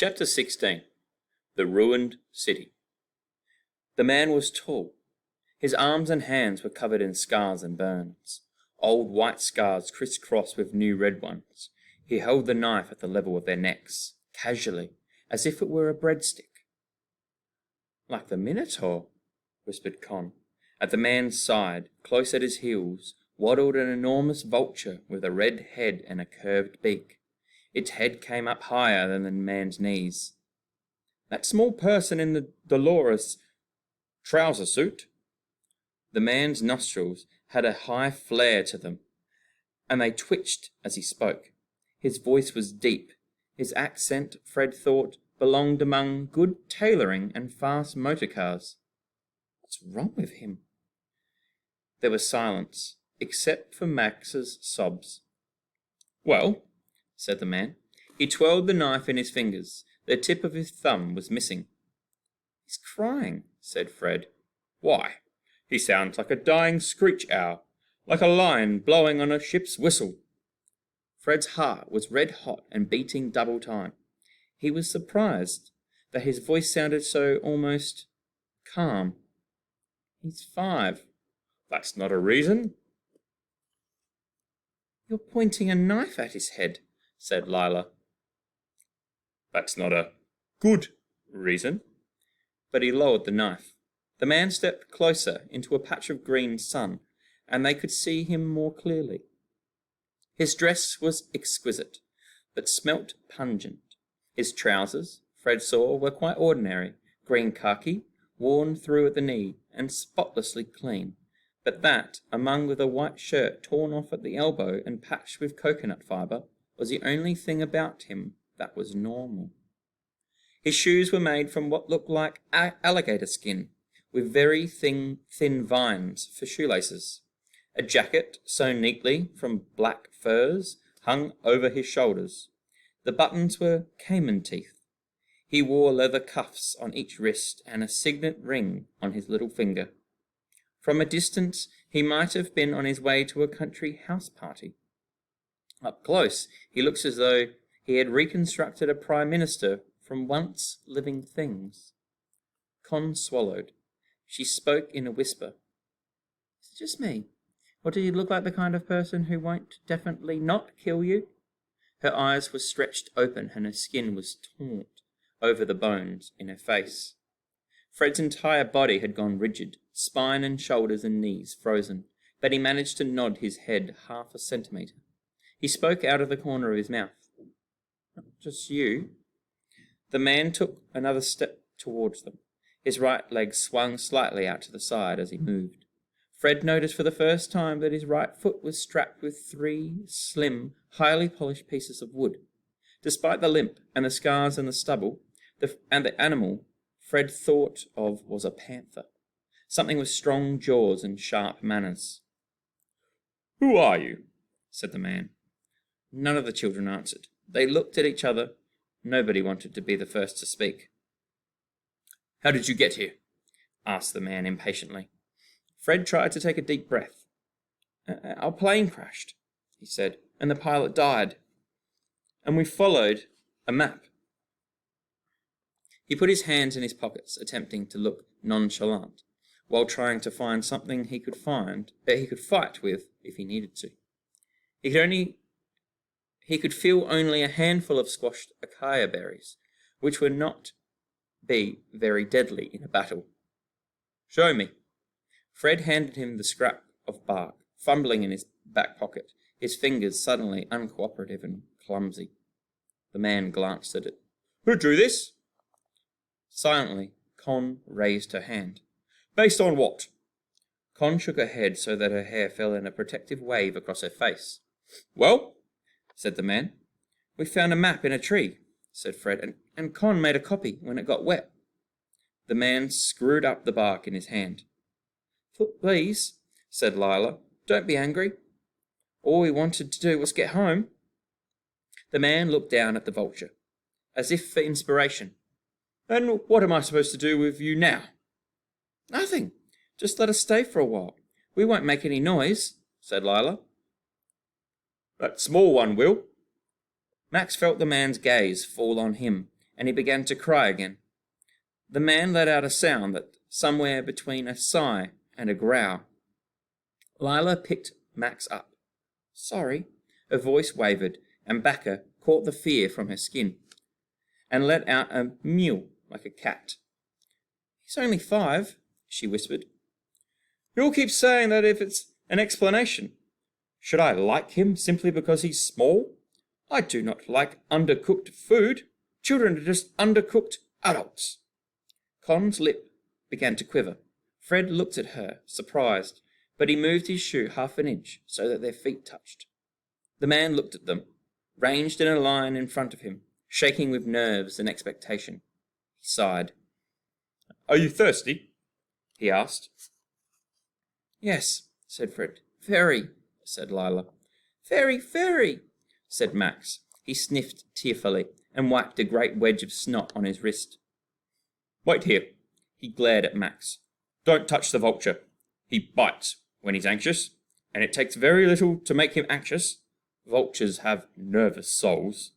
Chapter 16. The Ruined City. The man was tall. His arms and hands were covered in scars and burns, old white scars crisscrossed with new red ones. He held the knife at the level of their necks, casually, as if it were a breadstick. "Like the Minotaur," whispered Con. At the man's side, close at his heels, waddled an enormous vulture with a red head and a curved beak. Its head came up higher than the man's knees. "That small person in the Dolores trouser suit?" The man's nostrils had a high flare to them, and they twitched as he spoke. His voice was deep. His accent, Fred thought, belonged among good tailoring and fast motor cars. What's wrong with him? There was silence, except for Max's sobs. "Well," said the man. He twirled the knife in his fingers. The tip of his thumb was missing. "He's crying," said Fred. "Why? He sounds like a dying screech owl, like a lion blowing on a ship's whistle." Fred's heart was red hot and beating double time. He was surprised that his voice sounded so almost calm. "He's 5. "That's not a reason." "You're pointing a knife at his head," said Lila. "That's not a good reason." But he lowered the knife. The man stepped closer into a patch of green sun, and they could see him more clearly. His dress was exquisite, but smelt pungent. His trousers, Fred saw, were quite ordinary, green khaki, worn through at the knee, and spotlessly clean, but that, among with a white shirt torn off at the elbow and patched with coconut fibre, was the only thing about him that was normal. His shoes were made from what looked like alligator skin, with very thin vines for shoelaces. A jacket, sewn neatly from black furs, hung over his shoulders. The buttons were caiman teeth. He wore leather cuffs on each wrist and a signet ring on his little finger. From a distance, he might have been on his way to a country house party. Up close, he looks as though he had reconstructed a prime minister from once living things. Con swallowed. She spoke in a whisper. "Is it just me? Or do you look like the kind of person who won't definitely not kill you?" Her eyes were stretched open and her skin was taut over the bones in her face. Fred's entire body had gone rigid, spine and shoulders and knees frozen, but he managed to nod his head half a centimetre. He spoke out of the corner of his mouth. "Not just you." The man took another step towards them. His right leg swung slightly out to the side as he moved. Fred noticed for the first time that his right foot was strapped with 3 slim, highly polished pieces of wood. Despite the limp and the scars and the stubble, the animal Fred thought of was a panther, something with strong jaws and sharp manners. "Who are you?" said the man. None of the children answered. They looked at each other. Nobody wanted to be the first to speak. "How did you get here?" asked the man impatiently. Fred tried to take a deep breath. "Our plane crashed," he said, "and the pilot died. And we followed a map." He put his hands in his pockets, attempting to look nonchalant, while trying to find something he could fight with if he needed to. He could feel only a handful of squashed acacia berries, which would not be very deadly in a battle. "Show me." Fred handed him the scrap of bark, fumbling in his back pocket, his fingers suddenly uncooperative and clumsy. The man glanced at it. "Who drew this?" Silently, Con raised her hand. "Based on what?" Con shook her head so that her hair fell in a protective wave across her face. "Well?" said the man. "We found a map in a tree," said Fred, and Con made a copy when it got wet." The man screwed up the bark in his hand. "Please," said Lila, "don't be angry. All we wanted to do was get home." The man looked down at the vulture, as if for inspiration. "And what am I supposed to do with you now?" "Nothing. Just let us stay for a while. We won't make any noise," said Lila. "That small one will." Max felt the man's gaze fall on him, and he began to cry again. The man let out a sound that somewhere between a sigh and a growl. Lila picked Max up. "Sorry." Her voice wavered, and Backer caught the fear from her skin and let out a mew like a cat. "He's only 5, she whispered. "You all keep saying that if it's an explanation. Should I like him simply because he's small? I do not like undercooked food. Children are just undercooked adults." Con's lip began to quiver. Fred looked at her, surprised, but he moved his shoe half an inch so that their feet touched. The man looked at them, ranged in a line in front of him, shaking with nerves and expectation. He sighed. "Are you thirsty?" he asked. "Yes," said Fred. "Very," said Lila. "Very, very," said Max. He sniffed tearfully and wiped a great wedge of snot on his wrist. "Wait here." He glared at Max. "Don't touch the vulture. He bites when he's anxious, and it takes very little to make him anxious. Vultures have nervous souls."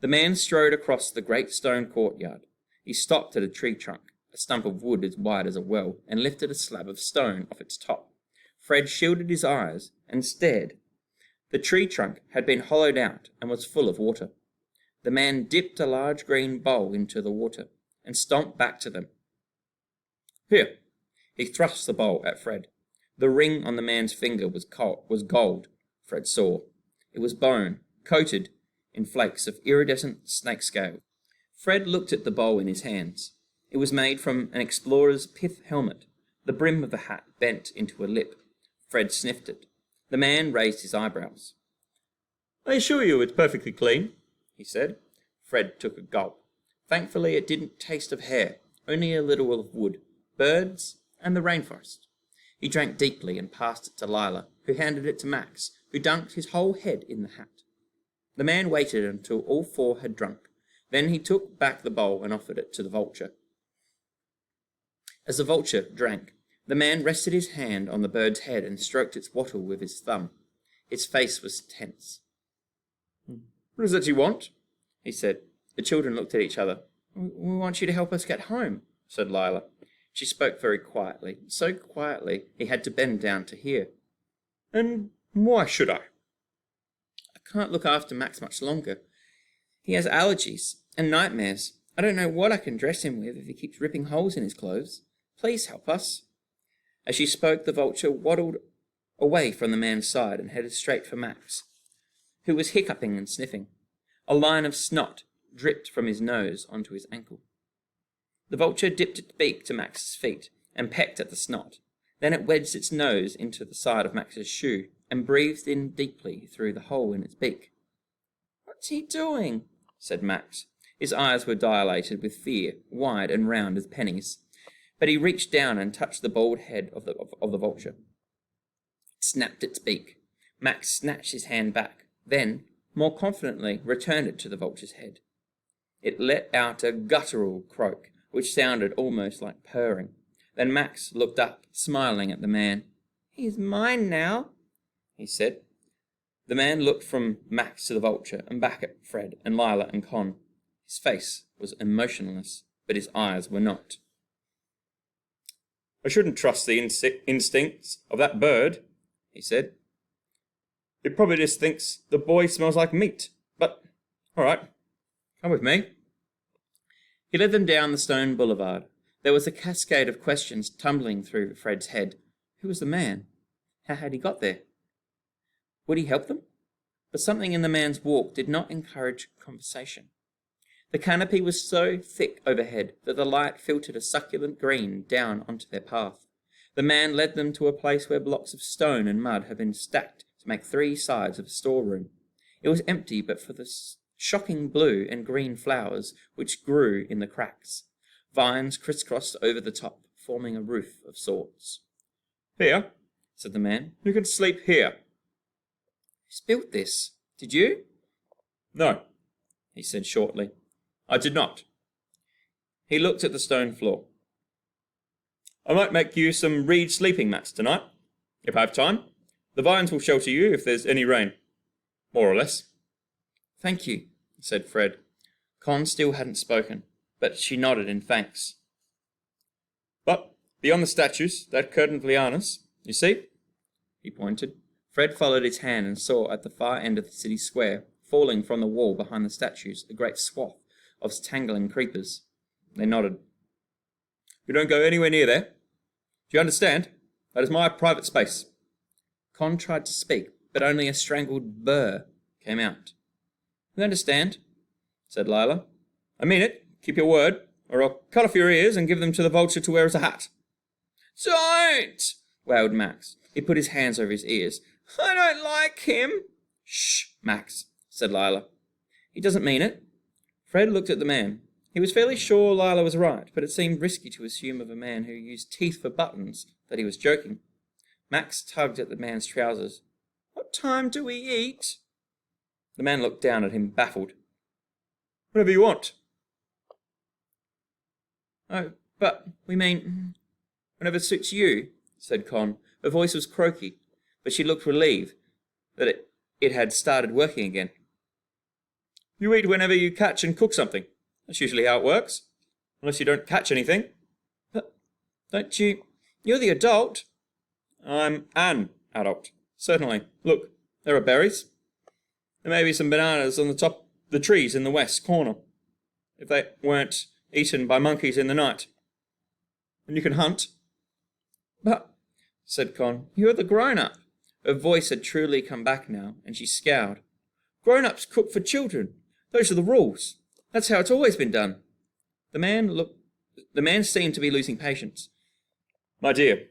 The man strode across the great stone courtyard. He stopped at a tree trunk, a stump of wood as wide as a well, and lifted a slab of stone off its top. Fred shielded his eyes and stared. The tree trunk had been hollowed out and was full of water. The man dipped a large green bowl into the water and stomped back to them. "Here." He thrust the bowl at Fred. The ring on the man's finger was gold, Fred saw. It was bone, coated in flakes of iridescent snake scale. Fred looked at the bowl in his hands. It was made from an explorer's pith helmet. The brim of the hat bent into a lip. Fred sniffed it. The man raised his eyebrows. "I assure you it's perfectly clean," he said. Fred took a gulp. Thankfully it didn't taste of hair, only a little of wood, birds, and the rainforest. He drank deeply and passed it to Lila, who handed it to Max, who dunked his whole head in the hat. The man waited until all 4 had drunk. Then he took back the bowl and offered it to the vulture. As the vulture drank, the man rested his hand on the bird's head and stroked its wattle with his thumb. Its face was tense. "What is it you want?" he said. The children looked at each other. "We want you to help us get home," said Lila. She spoke very quietly, so quietly he had to bend down to hear. "And why should I?" "I can't look after Max much longer. He has allergies and nightmares. I don't know what I can dress him with if he keeps ripping holes in his clothes. Please help us." As she spoke, the vulture waddled away from the man's side and headed straight for Max, who was hiccuping and sniffing. A line of snot dripped from his nose onto his ankle. The vulture dipped its beak to Max's feet and pecked at the snot. Then it wedged its nose into the side of Max's shoe and breathed in deeply through the hole in its beak. "What's he doing?" said Max. His eyes were dilated with fear, wide and round as pennies. But he reached down and touched the bald head of the vulture. It snapped its beak. Max snatched his hand back, then, more confidently, returned it to the vulture's head. It let out a guttural croak, which sounded almost like purring. Then Max looked up, smiling at the man. "He's mine now," he said. The man looked from Max to the vulture and back at Fred and Lila and Con. His face was emotionless, but his eyes were not. "I shouldn't trust the instincts of that bird," he said. "It probably just thinks the boy smells like meat. But, all right, come with me." He led them down the stone boulevard. There was a cascade of questions tumbling through Fred's head. Who was the man? How had he got there? Would he help them? But something in the man's walk did not encourage conversation. The canopy was so thick overhead that the light filtered a succulent green down onto their path. The man led them to a place where blocks of stone and mud had been stacked to make 3 sides of a storeroom. It was empty but for the shocking blue and green flowers which grew in the cracks. Vines crisscrossed over the top, forming a roof of sorts. "Here," said the man. "You can sleep here." "Who's built this? Did you?" "No," he said shortly. "I did not." He looked at the stone floor. "I might make you some reed sleeping mats tonight, if I have time. The vines will shelter you if there's any rain. More or less." "Thank you," said Fred. Con still hadn't spoken, but she nodded in thanks. But beyond the statues, that curtain of lianas, you see? He pointed. Fred followed his hand and saw at the far end of the city square, falling from the wall behind the statues, a great swath of tangling creepers. They nodded. You don't go anywhere near there. Do you understand? That is my private space. Con tried to speak, but only a strangled burr came out. You understand? Said Lila. I mean it. Keep your word, or I'll cut off your ears and give them to the vulture to wear as a hat. Don't! Wailed Max. He put his hands over his ears. I don't like him. Shh, Max, said Lila. He doesn't mean it. Fred looked at the man. He was fairly sure Lila was right, but it seemed risky to assume of a man who used teeth for buttons that he was joking. Max tugged at the man's trousers. What time do we eat? The man looked down at him, baffled. Whatever you want. Oh, but we mean whenever suits you, said Con. Her voice was croaky, but she looked relieved that it had started working again. You eat whenever you catch and cook something. That's usually how it works. Unless you don't catch anything. But don't you... You're the adult. I'm an adult. Certainly. Look, there are berries. There may be some bananas on the top of the trees in the west corner. If they weren't eaten by monkeys in the night. And you can hunt. But, said Con, you're the grown-up. Her voice had truly come back now, and she scowled. Grown-ups cook for children. Those are the rules. That's how it's always been done. The man seemed to be losing patience. My dear,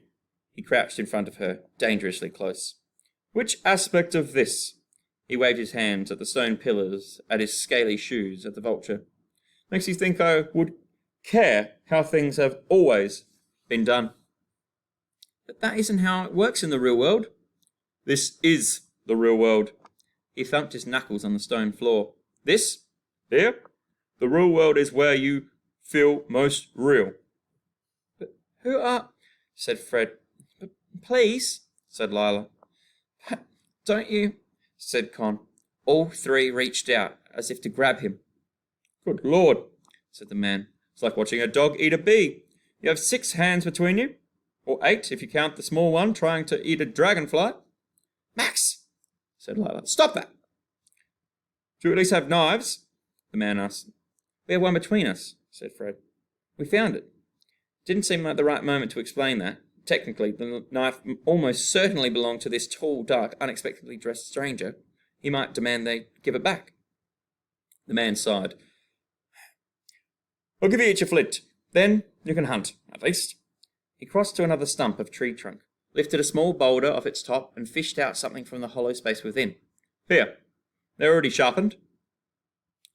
he crouched in front of her, dangerously close. Which aspect of this? He waved his hands at the stone pillars, at his scaly shoes, at the vulture. Makes you think I would care how things have always been done. But that isn't how it works in the real world. This is the real world. He thumped his knuckles on the stone floor. This? Here? The real world is where you feel most real. But who are... said Fred. But please, said Lila. Don't you... said Con. All three reached out, as if to grab him. Good Lord, said the man. It's like watching a dog eat a bee. You have 6 hands between you. Or 8, if you count the small one trying to eat a dragonfly. Max, said Lila. Stop that. Do you at least have knives? The man asked. We have one between us, said Fred. We found it. Didn't seem like the right moment to explain that. Technically, the knife almost certainly belonged to this tall, dark, unexpectedly dressed stranger. He might demand they give it back. The man sighed. I'll give you each a flint. Then you can hunt, at least. He crossed to another stump of tree trunk, lifted a small boulder off its top, and fished out something from the hollow space within. Here, they're already sharpened.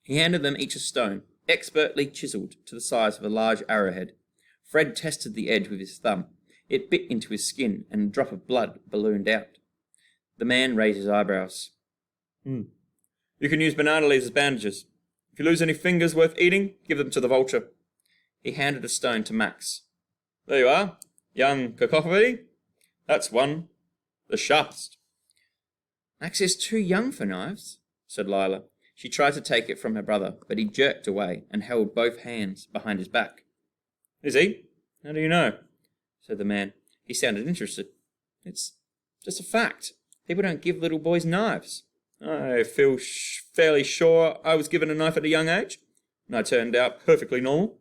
He handed them each a stone, expertly chiselled to the size of a large arrowhead. Fred tested the edge with his thumb. It bit into his skin, and a drop of blood ballooned out. The man raised his eyebrows. You can use banana leaves as bandages. If you lose any fingers worth eating, give them to the vulture. He handed a stone to Max. There you are, young cacophony. That's one. The sharpest. Max is too young for knives, said Lila. She tried to take it from her brother, but he jerked away and held both hands behind his back. Is he? How do you know? Said the man. He sounded interested. It's just a fact. People don't give little boys knives. I feel fairly sure I was given a knife at a young age, and I turned out perfectly normal.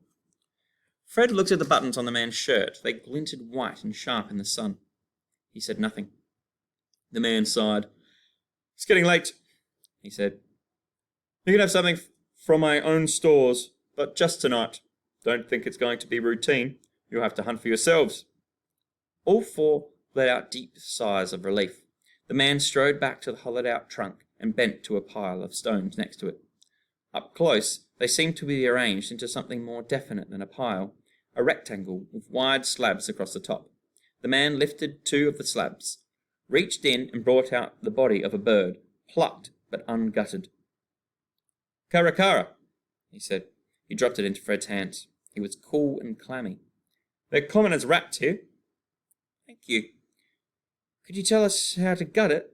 Fred looked at the buttons on the man's shirt. They glinted white and sharp in the sun. He said nothing. The man sighed. It's getting late, he said. You can have something from my own stores, but just tonight. Don't think it's going to be routine. You'll have to hunt for yourselves. All 4 let out deep sighs of relief. The man strode back to the hollowed-out trunk and bent to a pile of stones next to it. Up close, they seemed to be arranged into something more definite than a pile, a rectangle with wide slabs across the top. The man lifted 2 of the slabs, reached in and brought out the body of a bird, plucked but ungutted. Karakara, he said. He dropped it into Fred's hands. It was cool and clammy. They're common as rats here. Thank you. Could you tell us how to gut it?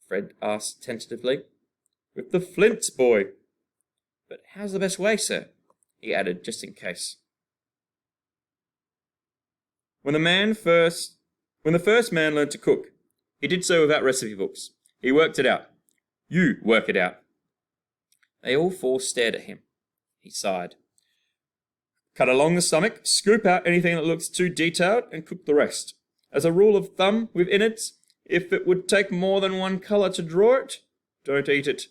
Fred asked tentatively. With the flints, boy. But how's the best way, sir? He added, just in case. When the first man learned to cook, he did so without recipe books. He worked it out. You work it out. They all four stared at him. He sighed. Cut along the stomach, scoop out anything that looks too detailed, and cook the rest. As a rule of thumb with innards, if it would take more than one colour to draw it, don't eat it.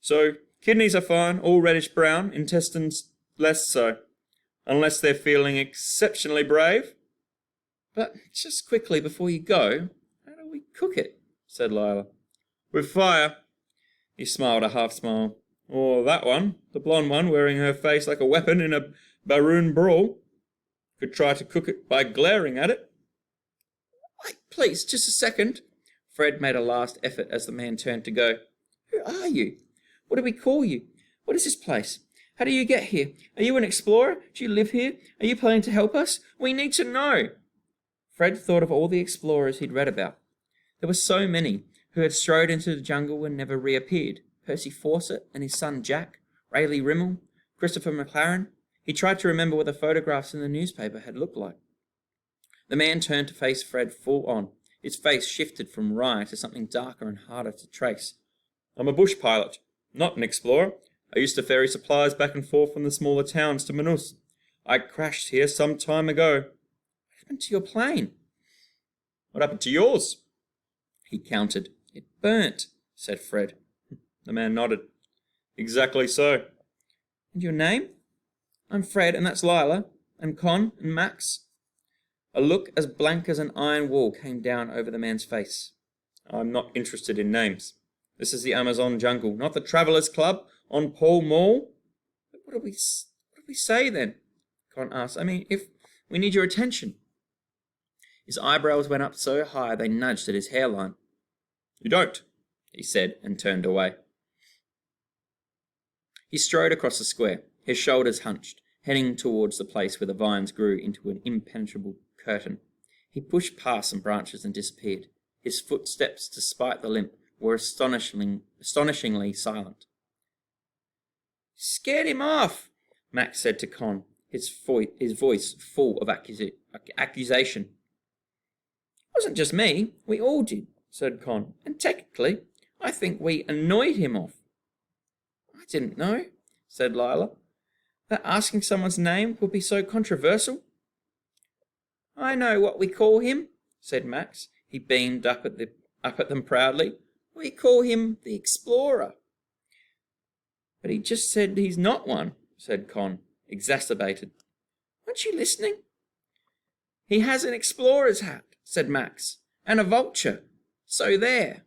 So, kidneys are fine, all reddish brown, intestines less so, unless they're feeling exceptionally brave. But just quickly before you go, how do we cook it? Said Lila. With fire. He smiled a half smile. Or that one, the blonde one wearing her face like a weapon in a Baroon brawl. Could try to cook it by glaring at it. Wait, please, just a second. Fred made a last effort as the man turned to go. Who are you? What do we call you? What is this place? How do you get here? Are you an explorer? Do you live here? Are you planning to help us? We need to know. Fred thought of all the explorers he'd read about. There were so many who had strode into the jungle and never reappeared. Percy Fawcett and his son Jack, Rayleigh Rimmel, Christopher McLaren. He tried to remember what the photographs in the newspaper had looked like. The man turned to face Fred full on. His face shifted from wry to something darker and harder to trace. I'm a bush pilot, not an explorer. I used to ferry supplies back and forth from the smaller towns to Manus. I crashed here some time ago. What happened to your plane? What happened to yours? He countered. It burnt, said Fred. The man nodded. Exactly so. And your name? I'm Fred, and that's Lila, and Con, and Max. A look as blank as an iron wall came down over the man's face. I'm not interested in names. This is the Amazon jungle, not the Travellers' Club on Pall Mall. But what do we say then? Con asked. I mean, if we need your attention. His eyebrows went up so high they nudged at his hairline. You don't, he said, and turned away. He strode across the square, his shoulders hunched, heading towards the place where the vines grew into an impenetrable curtain. He pushed past some branches and disappeared. His footsteps, despite the limp, were astonishingly silent. Scared him off, Max said to Con, his voice full of accusation. It wasn't just me, we all did, said Con, and technically, I think we annoyed him off. I didn't know, said Lila, that asking someone's name would be so controversial. I know what we call him, said Max. He beamed up at them proudly. We call him the Explorer. But he just said he's not one, said Con, exacerbated. Aren't you listening? He has an explorer's hat, said Max, and a vulture. So there.